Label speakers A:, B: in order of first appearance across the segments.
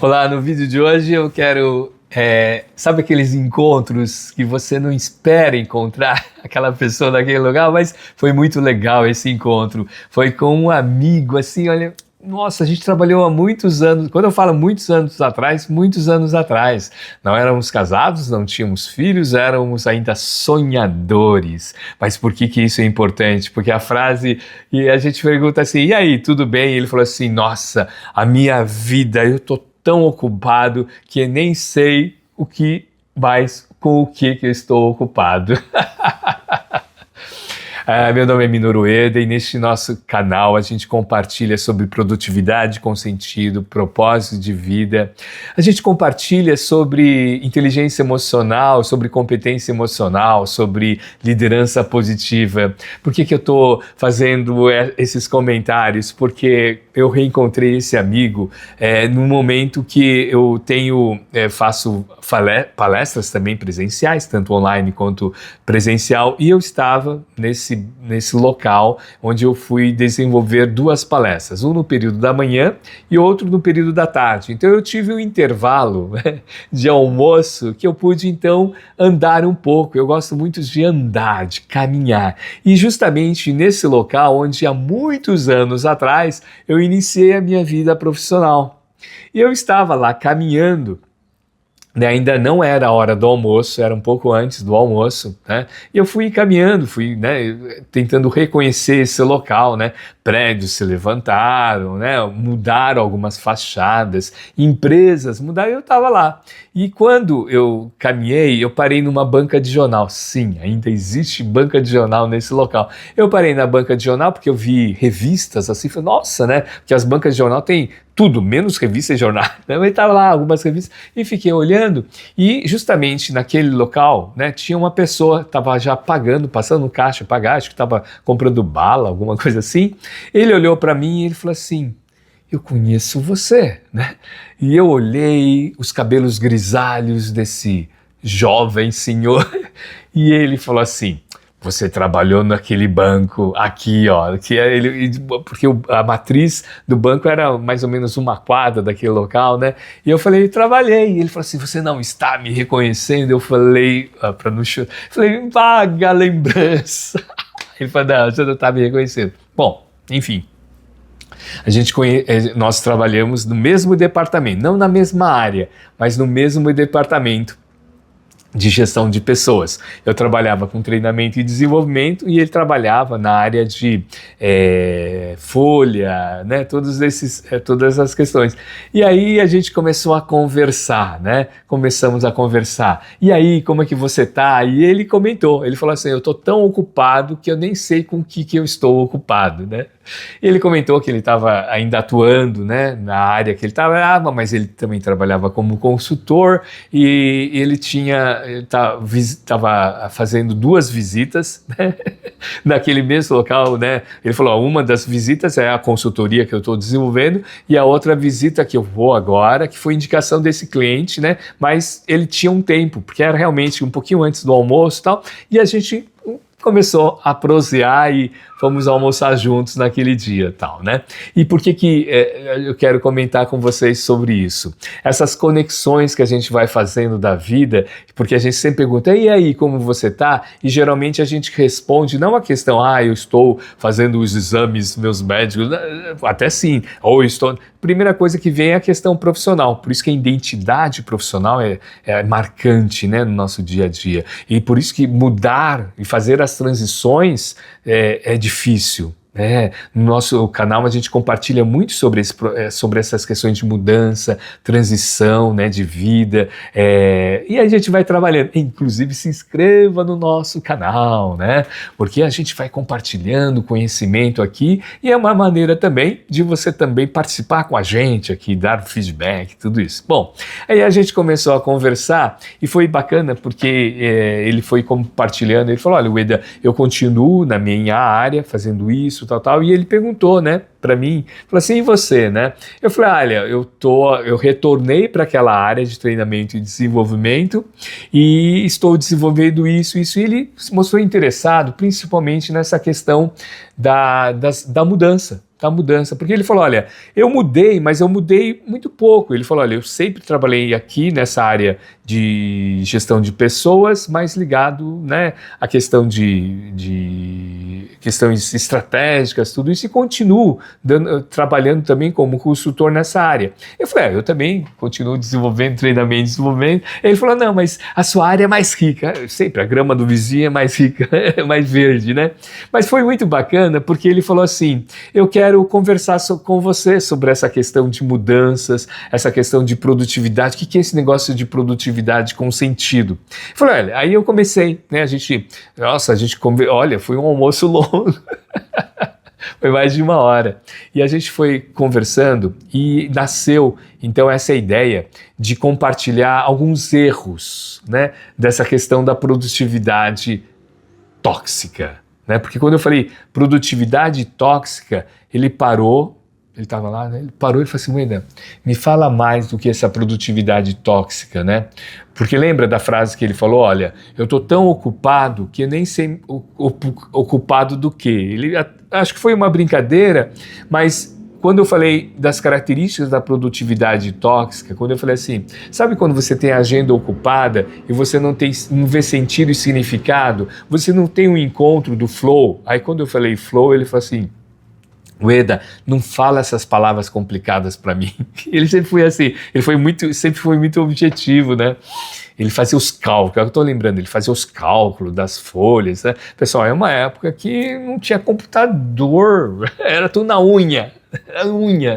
A: Olá, no vídeo de hoje eu quero, sabe aqueles encontros que você não espera encontrar aquela pessoa naquele lugar, mas foi muito legal esse encontro. Foi com um amigo, assim, olha, nossa, a gente trabalhou há muitos anos, quando eu falo muitos anos atrás, não éramos casados, não tínhamos filhos, éramos ainda sonhadores. Mas por que isso é importante? Porque a frase, e a gente pergunta assim, e aí, tudo bem? E ele falou assim, nossa, a minha vida, eu tô tão ocupado que nem sei o que mais, com o que eu estou ocupado. Meu nome é Minoru Ueda e neste nosso canal a gente compartilha sobre produtividade com sentido, propósito de vida. A gente compartilha sobre inteligência emocional, sobre competência emocional, sobre liderança positiva. Por que eu estou fazendo esses comentários? Porque eu reencontrei esse amigo num momento que eu faço palestras também presenciais, tanto online quanto presencial, e eu estava nesse local onde eu fui desenvolver duas palestras, um no período da manhã e outro no período da tarde. Então eu tive um intervalo de almoço que eu pude então andar um pouco. Eu gosto muito de andar, de caminhar. E justamente nesse local onde há muitos anos atrás eu iniciei a minha vida profissional. E eu estava lá caminhando, né, ainda não era a hora do almoço, era um pouco antes do almoço, né? E eu fui caminhando, tentando reconhecer esse local, né? Prédios se levantaram, né? Mudaram algumas fachadas, empresas mudaram, e eu estava lá. E quando eu caminhei, eu parei numa banca de jornal. Sim, ainda existe banca de jornal nesse local. Eu parei na banca de jornal porque eu vi revistas assim, falei, nossa, né? Porque as bancas de jornal têm tudo, menos revista e jornal. Eu estava lá, algumas revistas, e fiquei olhando, e justamente naquele local, né, tinha uma pessoa, estava já pagando, passando no caixa, pagar, acho que estava comprando bala, alguma coisa assim. Ele olhou para mim e ele falou assim, eu conheço você, né? E eu olhei os cabelos grisalhos desse jovem senhor, e ele falou assim, você trabalhou naquele banco aqui, ó, porque a matriz do banco era mais ou menos uma quadra daquele local, né? E eu falei, trabalhei. E ele falou assim, você não está me reconhecendo? Eu falei, para não chorar, falei, vaga lembrança. Ele falou, não, você não está me reconhecendo. Bom, enfim. Nós trabalhamos no mesmo departamento, não na mesma área, mas no mesmo departamento de gestão de pessoas. Eu trabalhava com treinamento e desenvolvimento e ele trabalhava na área de folha, né, todas essas questões. E aí a gente começou a conversar, né? Começamos a conversar. E aí, como é que você tá? E ele comentou, ele falou assim, eu tô tão ocupado que eu nem sei com o que eu estou ocupado, né? Ele comentou que ele estava ainda atuando, né, na área que ele trabalhava, mas ele também trabalhava como consultor e ele estava fazendo duas visitas, né, naquele mesmo local, né? Ele falou, uma das visitas é a consultoria que eu estou desenvolvendo e a outra visita que eu vou agora, que foi indicação desse cliente, né? Mas ele tinha um tempo, porque era realmente um pouquinho antes do almoço e tal, e a gente começou a prosear e fomos almoçar juntos naquele dia, tal, né? E por que eu quero comentar com vocês sobre isso? Essas conexões que a gente vai fazendo da vida, porque a gente sempre pergunta, e aí, como você tá? E geralmente a gente responde, não a questão, eu estou fazendo os exames, meus médicos, até sim, ou estou... Primeira coisa que vem é a questão profissional, por isso que a identidade profissional é marcante, né, no nosso dia a dia. E por isso que mudar e fazer as transições é difícil. No nosso canal a gente compartilha muito sobre essas questões de mudança, transição, né, de vida, e a gente vai trabalhando, inclusive se inscreva no nosso canal, né, porque a gente vai compartilhando conhecimento aqui e é uma maneira também de você também participar com a gente aqui, dar feedback, tudo isso. Bom, aí a gente começou a conversar e foi bacana porque ele foi compartilhando, ele falou, olha, Ueda, eu continuo na minha área fazendo isso, tal, e ele perguntou, né, para mim, falou assim, e você, né? Eu falei, olha, eu retornei para aquela área de treinamento e desenvolvimento e estou desenvolvendo isso, e ele se mostrou interessado, principalmente nessa questão da mudança. Da mudança, porque ele falou, olha, eu mudei, mas eu mudei muito pouco. Ele falou, olha, eu sempre trabalhei aqui nessa área de gestão de pessoas, mais ligado, né, à questão de questões estratégicas, tudo isso, e continuo trabalhando também como consultor nessa área. Eu falei, eu também continuo desenvolvendo treinamento, desenvolvendo. Ele falou, não, mas a sua área é mais rica. Sempre, a grama do vizinho é mais rica, é mais verde, né? Mas foi muito bacana, porque ele falou assim, eu quero conversar com você sobre essa questão de mudanças, essa questão de produtividade. O que é esse negócio de produtividade com sentido? Eu falei, olha, aí eu comecei, né? Olha, foi um almoço longo. Foi mais de 1 hora. E a gente foi conversando e nasceu, então, essa ideia de compartilhar alguns erros, né, dessa questão da produtividade tóxica. Né? Porque quando eu falei produtividade tóxica, ele parou, ele estava lá, né? Ele parou e falou assim, Wenda, me fala mais do que essa produtividade tóxica, né? Porque lembra da frase que ele falou, olha, eu estou tão ocupado que eu nem sei ocupado do quê. Acho que foi uma brincadeira, mas quando eu falei das características da produtividade tóxica, quando eu falei assim, sabe quando você tem a agenda ocupada e você não vê sentido e significado, você não tem um encontro do flow? Aí quando eu falei flow, ele falou assim, Wenda, não fala essas palavras complicadas para mim. Ele sempre foi assim, sempre foi muito objetivo, né? Ele fazia os cálculos, eu estou lembrando, ele fazia os cálculos das folhas, né? Pessoal, é uma época que não tinha computador, era tudo na unha.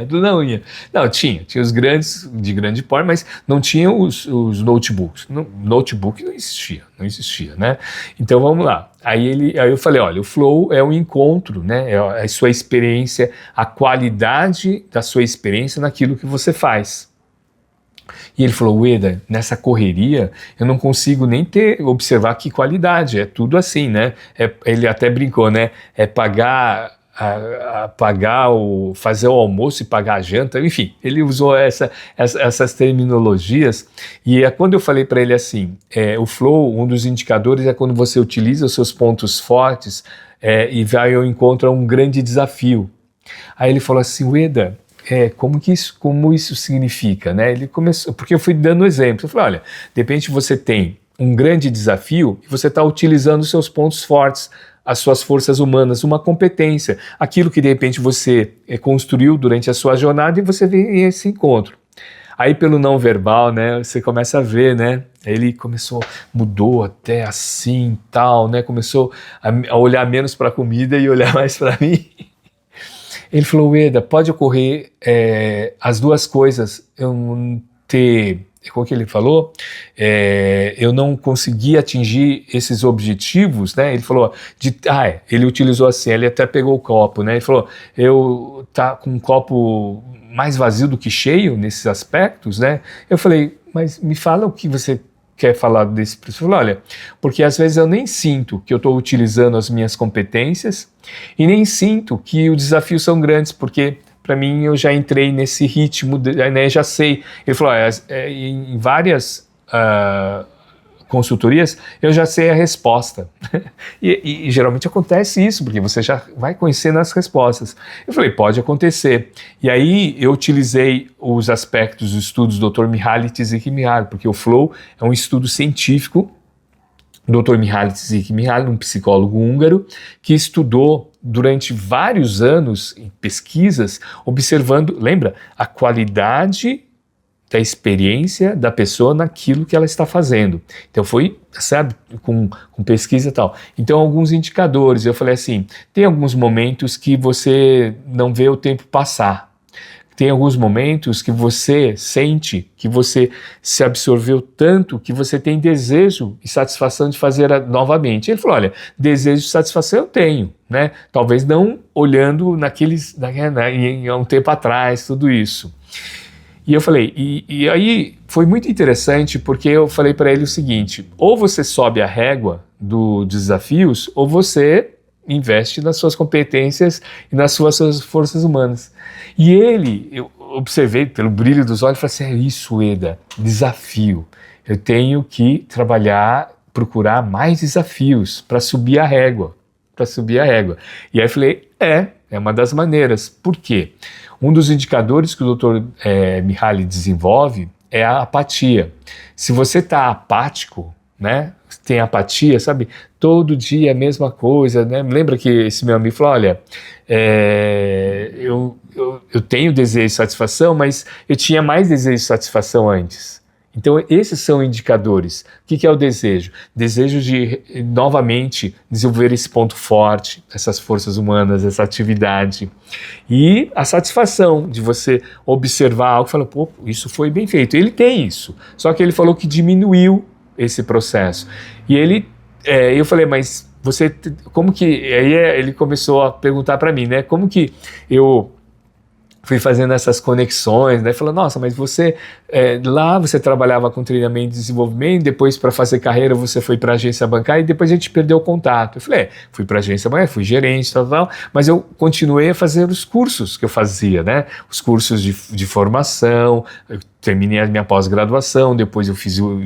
A: Tudo na unha. Não, tinha os grandes, de grande porte, mas não tinha os notebooks. Notebook não existia, né? Então vamos lá. Aí eu falei, olha, o flow é o encontro, né? É a sua experiência, a qualidade da sua experiência naquilo que você faz. E ele falou, Wenda, nessa correria eu não consigo nem observar que qualidade, é tudo assim, né? Ele até brincou, né? É fazer o almoço e pagar a janta, enfim, ele usou essas terminologias, e quando eu falei para ele assim, o flow, um dos indicadores é quando você utiliza os seus pontos fortes e vai ao encontro a um grande desafio. Aí ele falou assim, Wenda, como isso significa, né? Ele começou, porque eu fui dando exemplos, eu falei, olha, de repente você tem um grande desafio e você está utilizando os seus pontos fortes, as suas forças humanas, uma competência, aquilo que de repente você construiu durante a sua jornada e você vem a esse encontro. Aí pelo não verbal, né, você começa a ver, né, ele mudou até assim, tal, né, começou a olhar menos para a comida e olhar mais para mim. Ele falou, Wenda, pode ocorrer as duas coisas, eu não ter... Como que ele falou? Eu não consegui atingir esses objetivos, né? Ele falou, ele utilizou assim, ele até pegou o copo, né? Ele falou, eu tá com um copo mais vazio do que cheio nesses aspectos, né? Eu falei, mas me fala o que você quer falar desse princípio? Ele falou, olha, porque às vezes eu nem sinto que eu estou utilizando as minhas competências e nem sinto que os desafios são grandes, porque para mim eu já entrei nesse ritmo, né, já sei. Ele falou, em várias consultorias eu já sei a resposta. e geralmente acontece isso, porque você já vai conhecendo as respostas. Eu falei, pode acontecer. E aí eu utilizei os aspectos dos estudos do Dr. Mihaly Csikszentmihalyi, porque o Flow é um estudo científico, Dr. Mihaly Csikszentmihalyi, um psicólogo húngaro, que estudou durante vários anos em pesquisas, observando, lembra, a qualidade da experiência da pessoa naquilo que ela está fazendo. Então foi, sabe, com pesquisa e tal. Então alguns indicadores, eu falei assim, tem alguns momentos que você não vê o tempo passar. Tem alguns momentos que você sente que você se absorveu tanto que você tem desejo e satisfação de fazer novamente. Ele falou, olha, desejo e satisfação eu tenho, né? Talvez não olhando há um tempo atrás, tudo isso. E eu falei, e aí foi muito interessante porque eu falei para ele o seguinte, ou você sobe a régua dos desafios ou você investe nas suas competências e nas suas forças humanas. E eu observei pelo brilho dos olhos, falei assim, é isso, Ueda, desafio. Eu tenho que trabalhar, procurar mais desafios para subir a régua, E aí eu falei, é uma das maneiras. Por quê? Um dos indicadores que o Dr. Mihaly desenvolve é a apatia. Se você está apático, né, tem apatia, sabe, todo dia a mesma coisa, né? Lembra que esse meu amigo falou, olha, eu tenho desejo de satisfação, mas eu tinha mais desejo de satisfação antes. Então esses são indicadores. O que é o desejo? Desejo de novamente desenvolver esse ponto forte, essas forças humanas, essa atividade. E a satisfação de você observar algo e falar, pô, isso foi bem feito. Ele tem isso, só que ele falou que diminuiu esse processo. E eu falei, mas você, como que... Aí ele começou a perguntar para mim, né, como que eu fui fazendo essas conexões, né? Falou, nossa, mas você, lá você trabalhava com treinamento e desenvolvimento, depois para fazer carreira você foi para a agência bancária e depois a gente perdeu o contato. Eu falei, fui para a agência bancária, fui gerente, tal, mas eu continuei a fazer os cursos que eu fazia, né? Os cursos de formação, eu terminei a minha pós-graduação, depois eu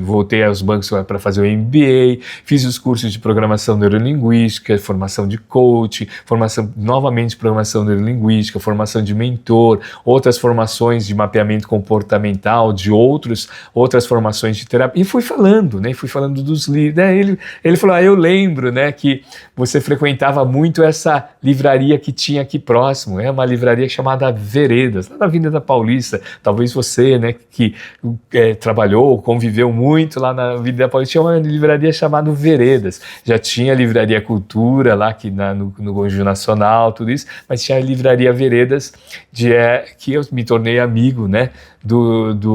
A: voltei aos bancos para fazer o MBA, fiz os cursos de programação neurolinguística, formação de coach, formação novamente de programação neurolinguística, formação de mentor, outras formações de mapeamento comportamental, de outras formações de terapia, e fui falando, né? Fui falando dos livros, né? Ele falou, eu lembro, né, que você frequentava muito essa livraria que tinha aqui próximo, uma livraria chamada Veredas, lá na Avenida Paulista, talvez você, né, que trabalhou, conviveu muito lá na Avenida Paulista, tinha uma livraria chamada Veredas, já tinha a Livraria Cultura lá no Conjunto Nacional, tudo isso, mas tinha a Livraria Veredas, que eu me tornei amigo, né, do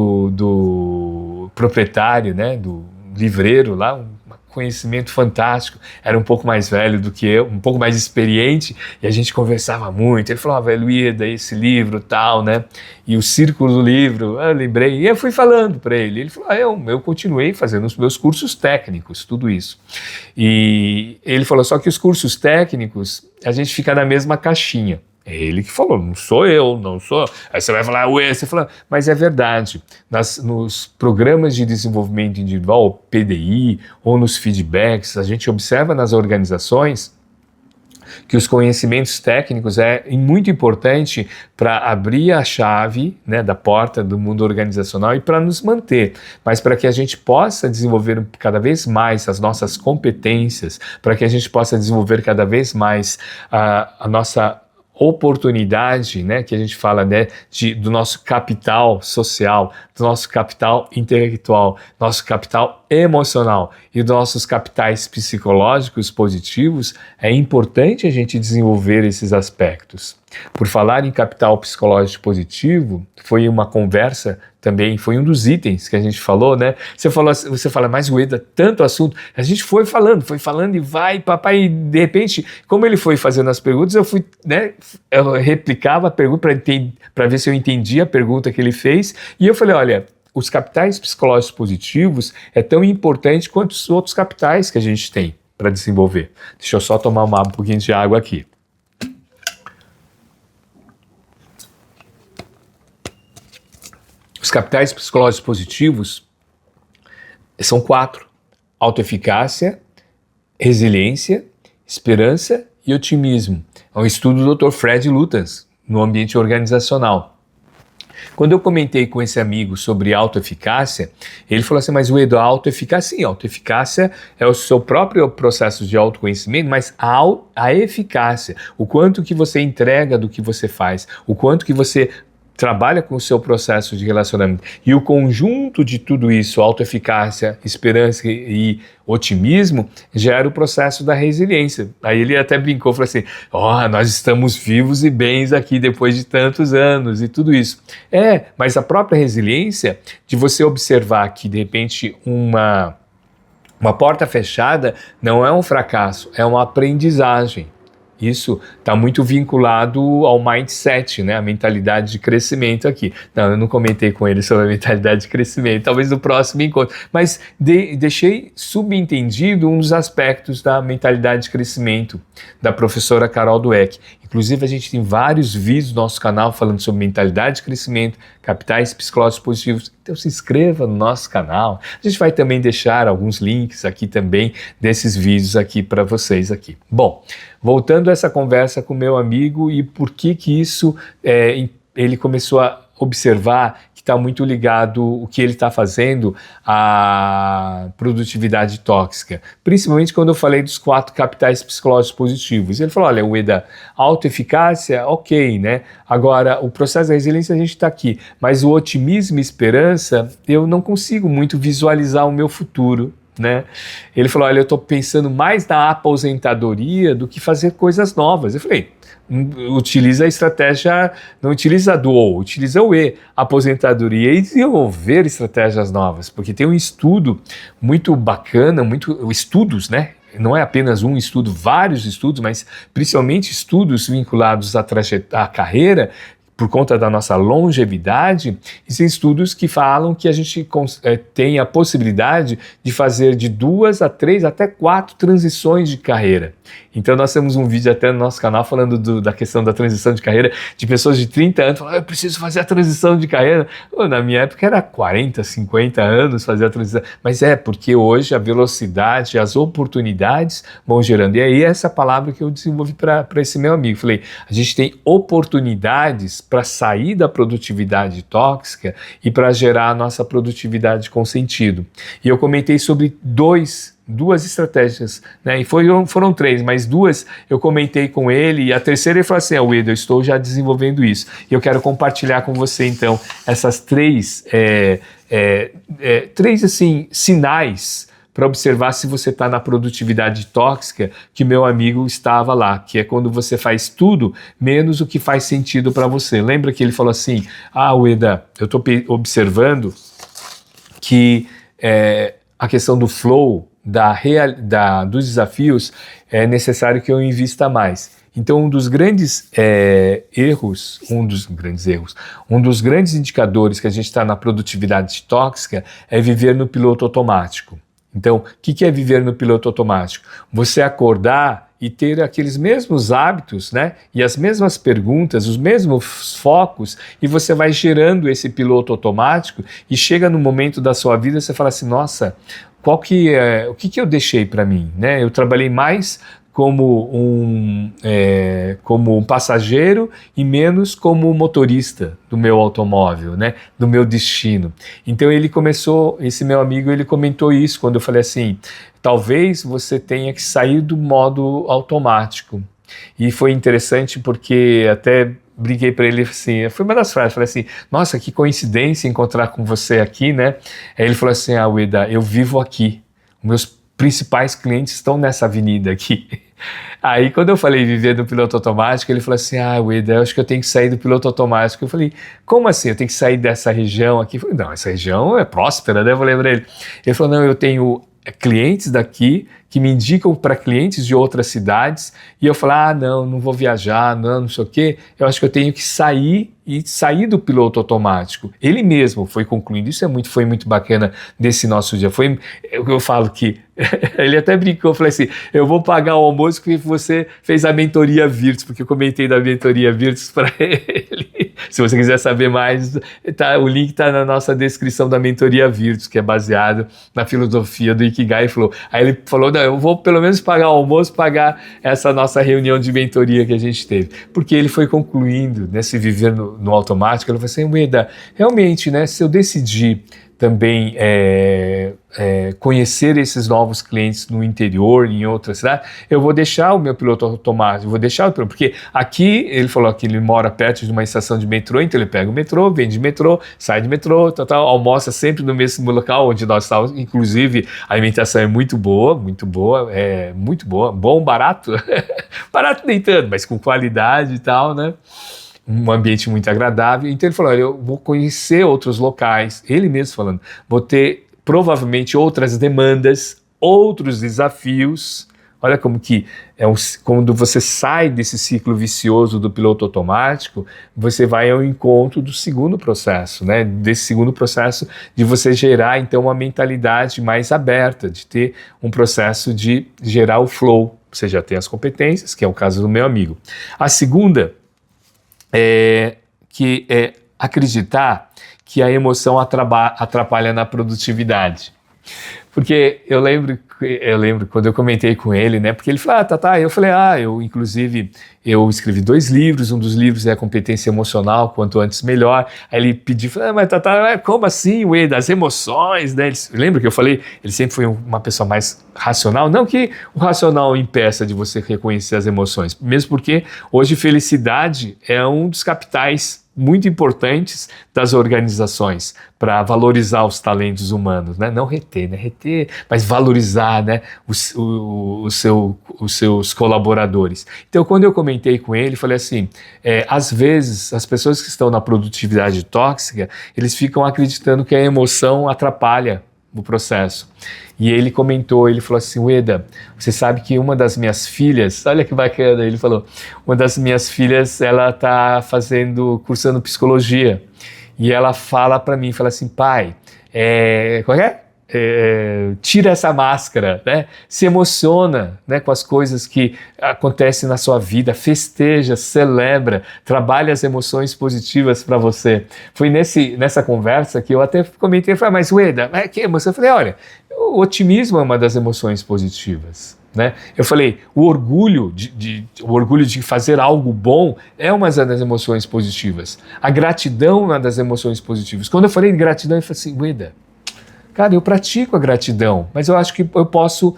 A: proprietário, né, do livreiro lá, conhecimento fantástico, era um pouco mais velho do que eu, um pouco mais experiente, e a gente conversava muito. Ele falou, velho, Ueda, esse livro, tal, né, e o círculo do livro, eu lembrei, e eu fui falando para ele. Ele falou, eu continuei fazendo os meus cursos técnicos, tudo isso. E ele falou, só que os cursos técnicos, a gente fica na mesma caixinha. É ele que falou, não sou eu. Aí você vai falar, você fala, mas é verdade. Nos programas de desenvolvimento individual, PDI, ou nos feedbacks, a gente observa nas organizações que os conhecimentos técnicos é muito importante para abrir a chave, né, da porta do mundo organizacional e para nos manter, mas para que a gente possa desenvolver cada vez mais as nossas competências, para que a gente possa desenvolver cada vez mais a nossa oportunidade, né, que a gente fala, né, do nosso capital social, do nosso capital intelectual, nosso capital emocional e dos nossos capitais psicológicos positivos, é importante a gente desenvolver esses aspectos. Por falar em capital psicológico positivo, foi uma conversa também, foi um dos itens que a gente falou, né? Você fala, mas Ueda, tanto assunto. A gente foi falando e vai, papai, e de repente, como ele foi fazendo as perguntas, eu fui, né? Eu replicava a pergunta para ver se eu entendia a pergunta que ele fez, e eu falei, olha, os capitais psicológicos positivos é tão importante quanto os outros capitais que a gente tem para desenvolver. Deixa eu só tomar um pouquinho de água aqui. Os capitais psicológicos positivos são 4: autoeficácia, resiliência, esperança e otimismo. É um estudo do Dr. Fred Lutas, no ambiente organizacional. Quando eu comentei com esse amigo sobre autoeficácia, ele falou assim, mas Ueda, a autoeficácia, sim, a autoeficácia é o seu próprio processo de autoconhecimento, mas a eficácia, o quanto que você entrega do que você faz, o quanto que você trabalha com o seu processo de relacionamento. E o conjunto de tudo isso, autoeficácia, esperança e otimismo, gera o processo da resiliência. Aí ele até brincou, falou assim, nós estamos vivos e bens aqui depois de tantos anos e tudo isso. Mas a própria resiliência, de você observar que de repente uma porta fechada não é um fracasso, é uma aprendizagem. Isso está muito vinculado ao mindset, né? A mentalidade de crescimento aqui. Não, eu não comentei com ele sobre a mentalidade de crescimento, talvez no próximo encontro, mas deixei subentendido um dos aspectos da mentalidade de crescimento da professora Carol Dweck. Inclusive, a gente tem vários vídeos no nosso canal falando sobre mentalidade de crescimento, capitais psicológicos positivos. Então se inscreva no nosso canal. A gente vai também deixar alguns links aqui também desses vídeos aqui para vocês aqui. Bom, voltando a essa conversa com meu amigo e por que isso ele começou a observar que está muito ligado o que ele está fazendo à produtividade tóxica, principalmente quando eu falei dos 4 capitais psicológicos positivos. Ele falou, olha, Ueda, autoeficácia, ok, né? Agora, o processo da resiliência a gente está aqui, mas o otimismo e esperança, eu não consigo muito visualizar o meu futuro, né? Ele falou, olha, eu estou pensando mais na aposentadoria do que fazer coisas novas. Eu falei, utiliza a estratégia, não utiliza a do ou, utiliza o E, aposentadoria, e desenvolver estratégias novas, porque tem um estudo muito bacana, estudos, né? Não é apenas um estudo, vários estudos, mas principalmente estudos vinculados à carreira, por conta da nossa longevidade, existem estudos que falam que a gente tem a possibilidade de fazer de 2 a 3 até 4 transições de carreira. Então nós temos um vídeo até no nosso canal falando da questão da transição de carreira, de pessoas de 30 anos falando, eu preciso fazer a transição de carreira. Na minha época era 40, 50 anos fazer a transição, mas porque hoje a velocidade, as oportunidades vão gerando. E aí essa palavra que eu desenvolvi para esse meu amigo, falei, a gente tem oportunidades para sair da produtividade tóxica e para gerar a nossa produtividade com sentido. E eu comentei sobre duas estratégias, né? E foram 3, mas 2 eu comentei com ele, e a terceira ele falou assim, Ueda, eu estou já desenvolvendo isso. E eu quero compartilhar com você, então, essas 3 assim, sinais para observar se você está na produtividade tóxica que meu amigo estava lá, que é quando você faz tudo menos o que faz sentido para você. Lembra que ele falou assim, Ueda, eu estou observando que a questão do flow, dos desafios, é necessário que eu invista mais. Então, um dos grandes indicadores que a gente está na produtividade tóxica é viver no piloto automático. Então, o que é viver no piloto automático? Você acordar e ter aqueles mesmos hábitos, né? E as mesmas perguntas, os mesmos focos, e você vai gerando esse piloto automático e chega no momento da sua vida, você fala assim, nossa, o que eu deixei para mim, né? Eu trabalhei mais como um passageiro e menos como motorista do meu automóvel, né, do meu destino. Então esse meu amigo, ele comentou isso quando eu falei assim, talvez você tenha que sair do modo automático. E foi interessante porque até brinquei para ele assim, foi uma das frases, falei assim, nossa, que coincidência encontrar com você aqui, né? Aí ele falou assim, Ueda, eu vivo aqui, meus principais clientes estão nessa avenida aqui. Aí quando eu falei viver no piloto automático, ele falou assim, Ueda, eu acho que eu tenho que sair do piloto automático. Eu falei, como assim? Eu tenho que sair dessa região aqui? Eu falei, não, essa região é próspera, né? Eu falei para ele. Ele falou, não, eu tenho clientes daqui que me indicam para clientes de outras cidades, e eu falo, não vou viajar, não sei o quê, eu acho que eu tenho que sair do piloto automático. Ele mesmo foi concluindo, isso foi muito bacana nesse nosso dia, eu falo que, ele até brincou, eu falei assim, eu vou pagar o almoço porque você fez a mentoria Virtus, porque eu comentei da mentoria Virtus para ele. Se você quiser saber mais, o link está na nossa descrição da mentoria Virtus, que é baseado na filosofia do Ikigai. Aí ele falou, não, eu vou pelo menos pagar o almoço, pagar essa nossa reunião de mentoria que a gente teve. Porque ele foi concluindo, né, se viver no automático, ele falou assim, Ueda, realmente, né, se eu decidir também conhecer esses novos clientes no interior, em outra cidade, eu vou deixar o meu piloto automático, porque aqui, ele falou que ele mora perto de uma estação de metrô, então ele pega o metrô, vem de metrô, sai de metrô, almoça sempre no mesmo local onde nós estávamos, inclusive a alimentação é muito boa, bom, barato, barato nem tanto, mas com qualidade e tal, né? Um ambiente muito agradável. Então ele falou, olha, eu vou conhecer outros locais, ele mesmo falando, vou ter provavelmente outras demandas, outros desafios. Olha como que quando você sai desse ciclo vicioso do piloto automático, você vai ao encontro do segundo processo, né? Desse segundo processo de você gerar então uma mentalidade mais aberta, de ter um processo de gerar o flow. Você já tem as competências, que é o caso do meu amigo. A segunda é acreditar que a emoção atrapalha na produtividade. Porque eu lembro quando eu comentei com ele, né? Porque ele falou, eu falei, eu escrevi 2 livros, um dos livros é a competência emocional, quanto antes melhor. Aí ele pediu, mas como assim, Ueda, as emoções, né? Lembra que eu falei, ele sempre foi uma pessoa mais racional, não que o racional impeça de você reconhecer as emoções, mesmo porque hoje felicidade é um dos capitais muito importantes das organizações para valorizar os talentos humanos, né? Não reter, né? Reter, mas valorizar, né? Os seus colaboradores. Então, quando eu comentei com ele, falei assim, às vezes as pessoas que estão na produtividade tóxica, eles ficam acreditando que a emoção atrapalha o processo. E ele comentou, ele falou assim, Ueda, você sabe que uma das minhas filhas, olha que bacana, ele falou, uma das minhas filhas, ela está cursando psicologia, e ela fala para mim, fala assim, pai, tira essa máscara, né? Se emociona, né, com as coisas que acontecem na sua vida, festeja, celebra, trabalha as emoções positivas para você. Foi nessa conversa que eu até comentei, falei, mas Ueda, que emoção? Eu falei, olha, o otimismo é uma das emoções positivas. Né? Eu falei, o orgulho de fazer algo bom é uma das emoções positivas. A gratidão é uma das emoções positivas. Quando eu falei de gratidão, eu falei assim, Ueda, cara, eu pratico a gratidão, mas eu acho que eu posso,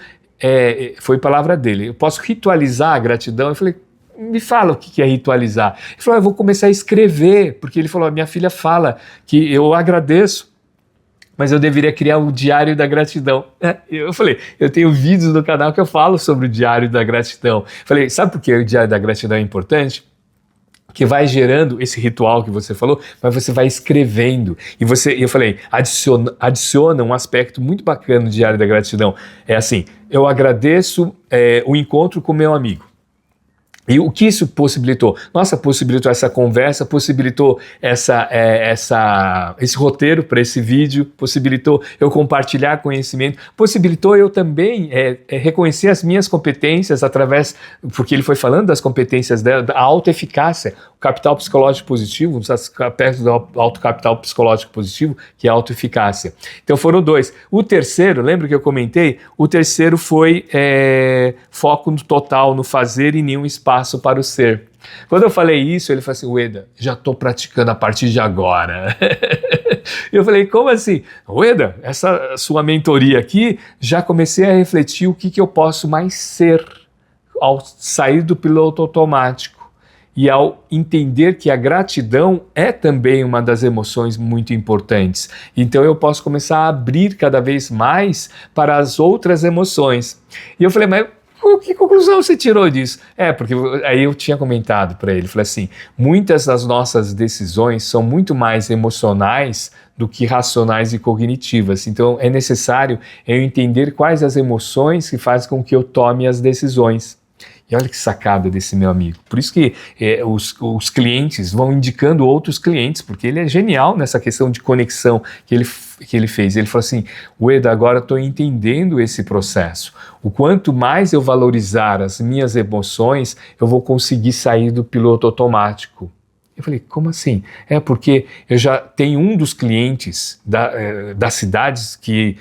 A: foi palavra dele, eu posso ritualizar a gratidão. Eu falei, me fala o que é ritualizar. Ele falou, eu vou começar a escrever, porque ele falou, a minha filha fala que eu agradeço, mas eu deveria criar um diário da gratidão. Eu falei, eu tenho vídeos no canal que eu falo sobre o diário da gratidão. Eu falei, sabe por que o diário da gratidão é importante? Que vai gerando esse ritual que você falou, mas você vai escrevendo. E eu falei, adiciona um aspecto muito bacana no diário da gratidão. É assim, eu agradeço o encontro com meu amigo. E o que isso possibilitou? Nossa, possibilitou essa conversa, possibilitou esse roteiro para esse vídeo, possibilitou eu compartilhar conhecimento, possibilitou eu também reconhecer as minhas competências através, porque ele foi falando das competências dela, da autoeficácia, o capital psicológico positivo, um dos aspectos do alto capital psicológico positivo, que é a autoeficácia. Então foram 2. O terceiro, lembra que eu comentei? O terceiro foi foco no total, no fazer e nenhum espaço para o ser. Quando eu falei isso, ele falou assim, Ueda, já estou praticando a partir de agora. Eu falei, como assim? Ueda, essa sua mentoria aqui, já comecei a refletir o que eu posso mais ser ao sair do piloto automático e ao entender que a gratidão é também uma das emoções muito importantes. Então eu posso começar a abrir cada vez mais para as outras emoções. E eu falei, mas que conclusão você tirou disso? Porque aí eu tinha comentado para ele, falei assim, muitas das nossas decisões são muito mais emocionais do que racionais e cognitivas. Então é necessário eu entender quais as emoções que fazem com que eu tome as decisões. E olha que sacada desse meu amigo. Por isso que os clientes vão indicando outros clientes, porque ele é genial nessa questão de conexão que ele fez. Ele falou assim, Ueda, agora estou entendendo esse processo. O quanto mais eu valorizar as minhas emoções, eu vou conseguir sair do piloto automático. Eu falei, como assim? Porque eu já tenho um dos clientes das cidades que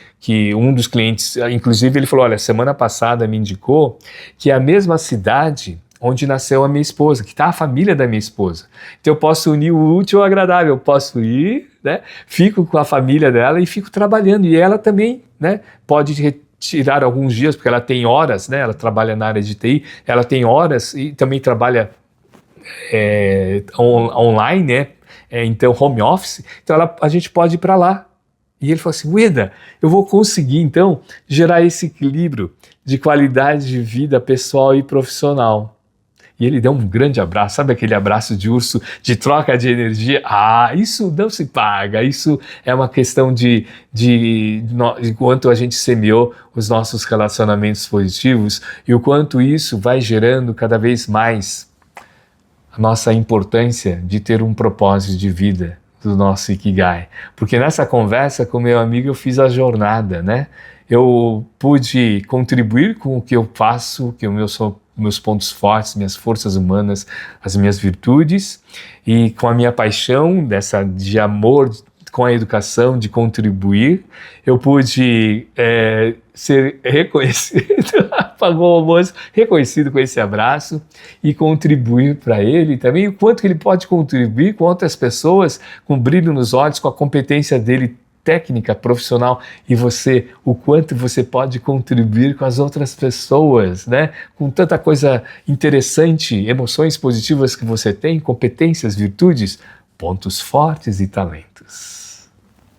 A: um dos clientes, inclusive ele falou, olha, semana passada me indicou que é a mesma cidade onde nasceu a minha esposa, que está a família da minha esposa. Então eu posso unir o útil ao agradável, eu posso ir, né, fico com a família dela e fico trabalhando. E ela também, né, pode tirar alguns dias, porque ela tem horas, né, ela trabalha na área de TI, ela tem horas e também trabalha online, né? Então home office, então a gente pode ir para lá. E ele falou assim, Ueda, eu vou conseguir então gerar esse equilíbrio de qualidade de vida pessoal e profissional. e ele deu um grande abraço, sabe aquele abraço de urso, de troca de energia? Isso não se paga, isso é uma questão de quanto a gente semeou os nossos relacionamentos positivos e o quanto isso vai gerando cada vez mais a nossa importância de ter um propósito de vida do nosso Ikigai. Porque nessa conversa com meu amigo eu fiz a jornada, né? Eu pude contribuir com o que eu faço, que meus pontos fortes, minhas forças humanas, as minhas virtudes, e com a minha paixão de amor com a educação, de contribuir, eu pude ser reconhecido, pagou o almoço, reconhecido com esse abraço e contribuir para ele também, o quanto que ele pode contribuir com outras pessoas, com brilho nos olhos, com a competência dele técnica, profissional, e você, o quanto você pode contribuir com as outras pessoas, né? Com tanta coisa interessante, emoções positivas que você tem, competências, virtudes, pontos fortes e talentos.